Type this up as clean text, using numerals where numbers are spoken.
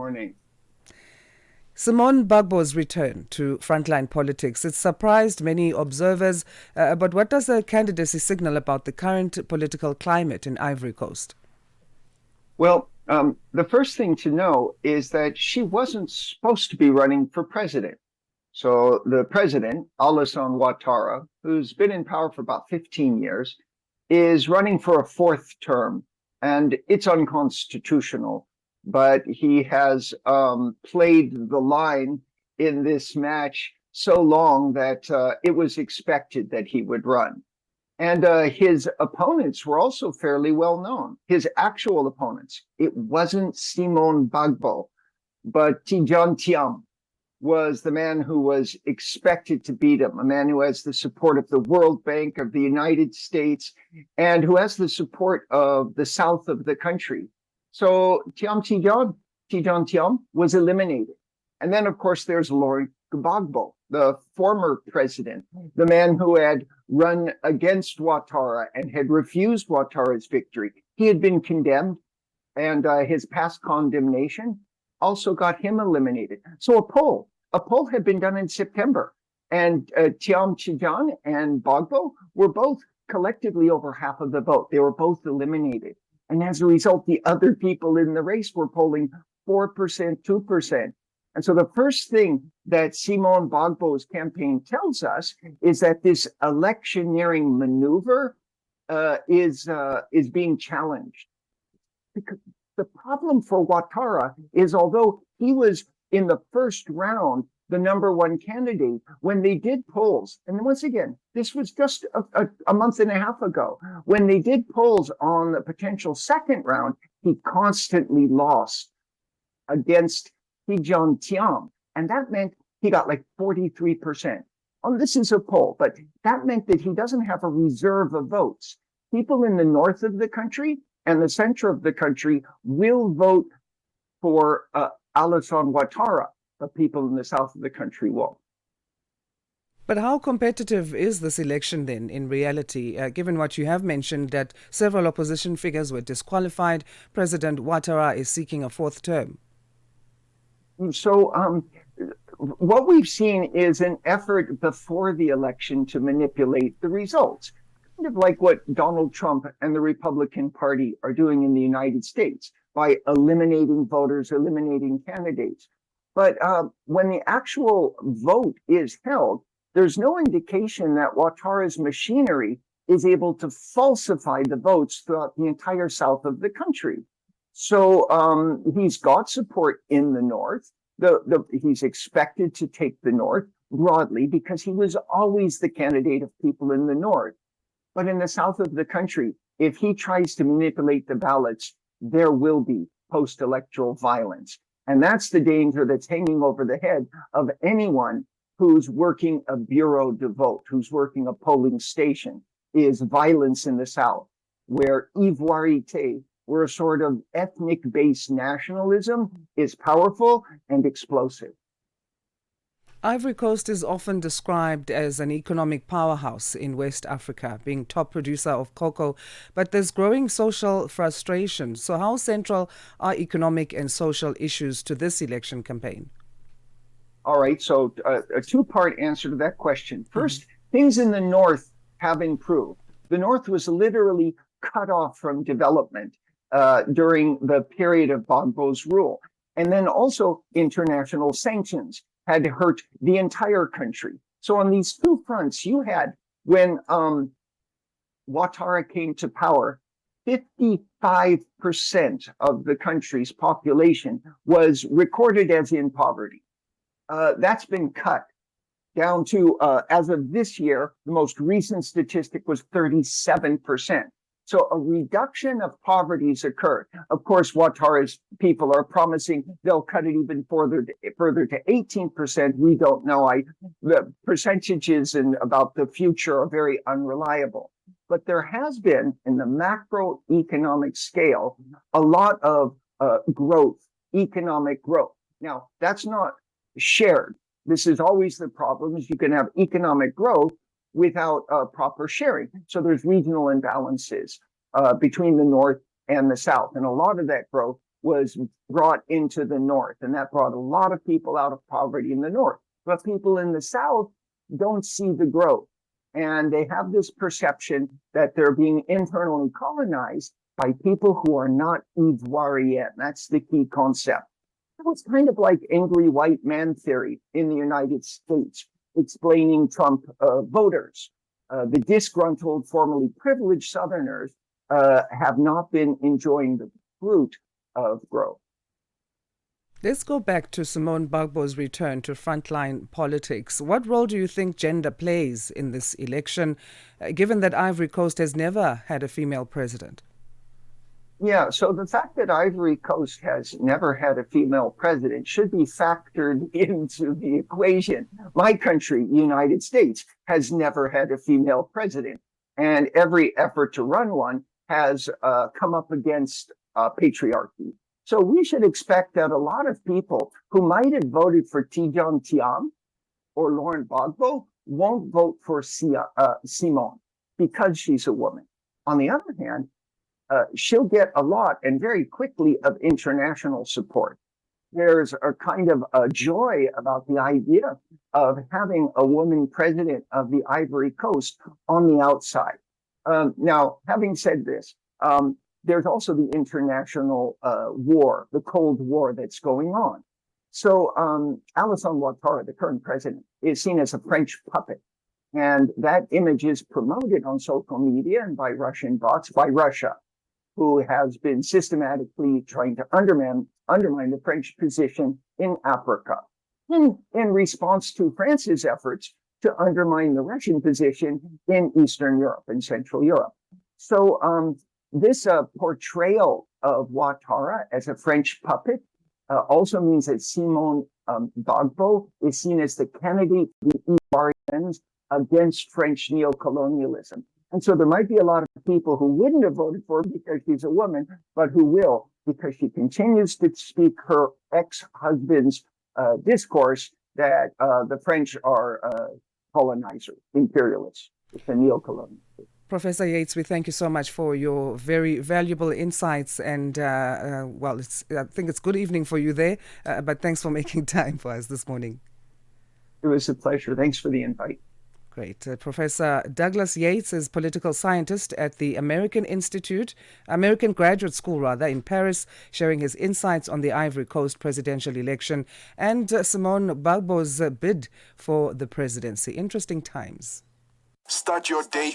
morning. Simone Gbagbo's return to frontline politics, it surprised many observers, but what does the candidacy signal about the current political climate in Ivory Coast? Well, the first thing to know is that she wasn't supposed to be running for president. So the president, Alassane Ouattara, who's been in power for about 15 years, is running for a fourth term, and it's unconstitutional. But he has played the line in this match so long that it was expected that he would run. And his opponents were also fairly well known. His actual opponents, it wasn't Simone Gbagbo, but Tidjane Thiam was the man who was expected to beat him, a man who has the support of the World Bank, of the United States, and who has the support of the south of the country. So Tidjane Thiam was eliminated. And then, of course, there's Laurent Gbagbo, the former president, the man who had run against Ouattara and had refused Ouattara's victory. He had been condemned, and his past condemnation also got him eliminated. So a poll had been done in September, and Tidjane and Gbagbo were both collectively over half of the vote. They were both eliminated. And as a result, the other people in the race were polling 4%, 2%. And so the first thing that Simone Gbagbo's campaign tells us is that this electioneering maneuver is being challenged. Because the problem for Ouattara is, although he was in the first round the number one candidate, when they did polls, and once again, this was just a month and a half ago, when they did polls on the potential second round, he constantly lost against Tidjane Thiam, and that meant he got like 43%. Oh, this is a poll, but that meant that he doesn't have a reserve of votes. People in the north of the country and the center of the country will vote for Alassane Ouattara, but people in the south of the country won't. But how competitive is this election then in reality, given what you have mentioned that several opposition figures were disqualified, President Ouattara is seeking a fourth term? So what we've seen is an effort before the election to manipulate the results, kind of like what Donald Trump and the Republican Party are doing in the United States by eliminating voters, eliminating candidates. But when the actual vote is held, there's no indication that Ouattara's machinery is able to falsify the votes throughout the entire south of the country. So he's got support in the north. He's expected to take the north broadly because he was always the candidate of people in the north. But in the south of the country, if he tries to manipulate the ballots, there will be post-electoral violence. And that's the danger that's hanging over the head of anyone who's working a bureau de vote, who's working a polling station, is violence in the south, where Ivorian, where a sort of ethnic-based nationalism is powerful and explosive. Ivory Coast is often described as an economic powerhouse in West Africa, being top producer of cocoa, but there's growing social frustration. So how central are economic and social issues to this election campaign? All right, so a two-part answer to that question. First, things in the north have improved. The north was literally cut off from development during the period of Gbagbo's rule. And then also international sanctions had hurt the entire country. So on these two fronts, you had, when Ouattara came to power, 55% of the country's population was recorded as in poverty. That's been cut down to, as of this year, the most recent statistic was 37%. So a reduction of poverty has occurred. Of course, Ouattara's people are promising they'll cut it even further to 18%. We don't know. The percentages about the future are very unreliable. But there has been, in the macroeconomic scale, a lot of growth, economic growth. Now, that's not shared. This is always the problem, is you can have economic growth without proper sharing. So there's regional imbalances between the north and the south. And a lot of that growth was brought into the north, and that brought a lot of people out of poverty in the north. But people in the south don't see the growth, and they have this perception that they're being internally colonized by people who are not Ivorian. That's the key concept. So it's kind of like angry white man theory in the United States, explaining Trump voters. The disgruntled, formerly privileged Southerners have not been enjoying the fruit of growth. Let's go back to Simone Gbagbo's return to frontline politics. What role do you think gender plays in this election, given that Ivory Coast has never had a female president? Yeah, so the fact that Ivory Coast has never had a female president should be factored into the equation. My country, United States, has never had a female president, and every effort to run one has come up against patriarchy. So we should expect that a lot of people who might have voted for Tidjane Thiam or Laurent Gbagbo won't vote for Simone because she's a woman. On the other hand, she'll get a lot and very quickly of international support. There's a kind of a joy about the idea of having a woman president of the Ivory Coast on the outside. Now, having said this, there's also the international war, the Cold War that's going on. So Alassane Ouattara, the current president, is seen as a French puppet. And that image is promoted on social media and by Russian bots, by Russia, who has been systematically trying to undermine the French position in Africa in response to France's efforts to undermine the Russian position in Eastern Europe and Central Europe. So this portrayal of Ouattara as a French puppet also means that Simone Gbagbo is seen as the Kennedy, the Ivorians against French neocolonialism. And so there might be a lot of people who wouldn't have voted for her because she's a woman, but who will because she continues to speak her ex-husband's discourse that the French are colonizers, imperialists. It's a neocolonial. Professor Yates, we thank you so much for your very valuable insights. And, well, I think it's good evening for you there, but thanks for making time for us this morning. It was a pleasure. Thanks for the invite. Great. Professor Douglas Yates is political scientist at the American Graduate School, in Paris, sharing his insights on the Ivory Coast presidential election and Simone Gbagbo's bid for the presidency. Interesting times. Start your day